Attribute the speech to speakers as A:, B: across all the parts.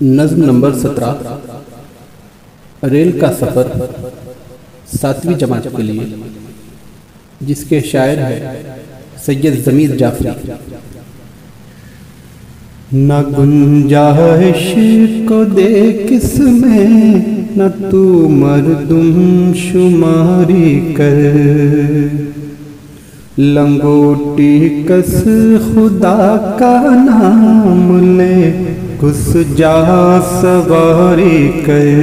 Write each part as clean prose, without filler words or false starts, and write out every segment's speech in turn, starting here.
A: नज़्म number 17 rail का सफ़र 7वीं जमात के लिए, जिसके शायर है सैयद ज़मीर जाफरी।
B: न गुंजाइश को दे किसमें न तू मर्दुम शुमारी कर, लंगोटी कस खुदा का नाम ले घुस जा सवारी कर।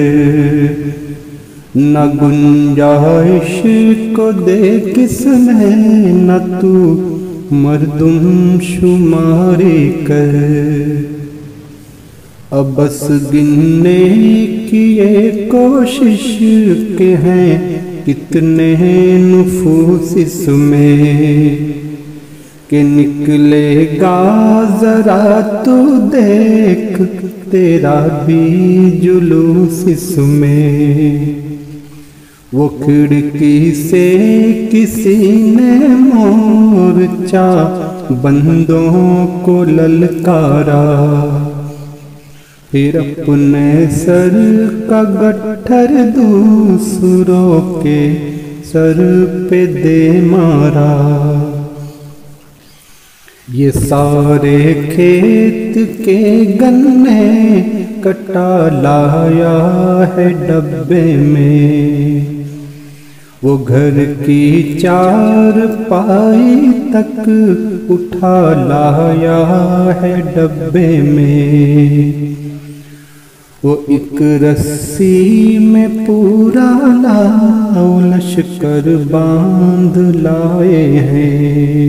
B: न गुंजाइश को दे किसमें न तू मर्दुम शुमारी कर, अब बस गिनने की ये कोशिश के हैं कितने नुफूस इसमें, कि निकलेगा जरा तू देख तेरा भी जुलूस इसमें। वो खिड़की से किसी ने मोर्चा बंदों को ललकारा, फिर अपने सर का गट्ठर दूसरों के सर पे दे मारा। ये सारे खेत के गन्ने कटा लाया है डब्बे में, वो घर की चार पाई तक उठा लाया है डब्बे में। वो एक रस्सी में पूरा लाओ लश्कर बांध लाए हैं,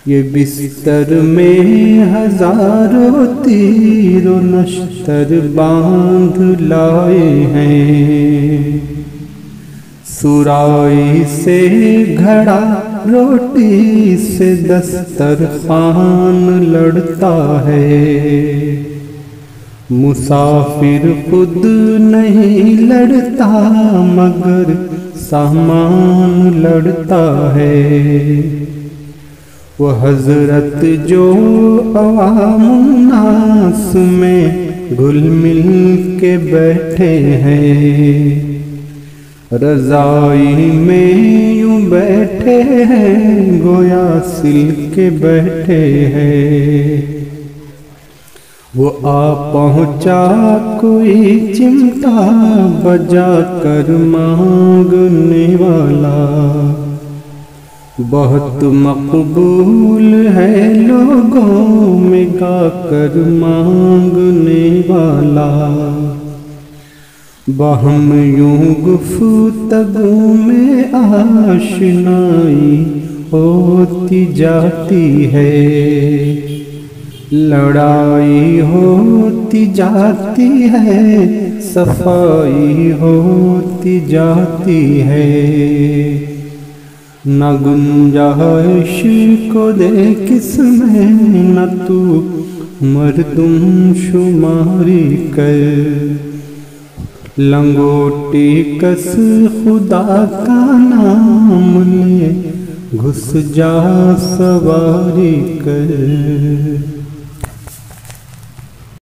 B: ये बिस्तर में हजारों तीरों नश्तर बांध लाए हैं। सुराई से घड़ा रोटी से दस्तरखान लड़ता है, मुसाफिर खुद नहीं लड़ता मगर सामान लड़ता है। वो हजरत जो अवामुन्नास में घुल मिल के बैठे हैं, रज़ाई में यूं बैठे हैं गोया सिल के बैठे हैं। वो आ पहुँचा कोई चिमटा बजा कर मांगने वाला, बहुत मकबूल है लोगों में गाकर मांगने वाला। बहम यूं गुफ्तगू में आशनाई होती जाती है, लड़ाई होती जाती है, सफाई होती जाती है। न गुंजाइश को दे किसमें न तू मर्दुम शुमारी कर, लंगोटी कस खुदा का नाम ले घुस जा सवारी कर।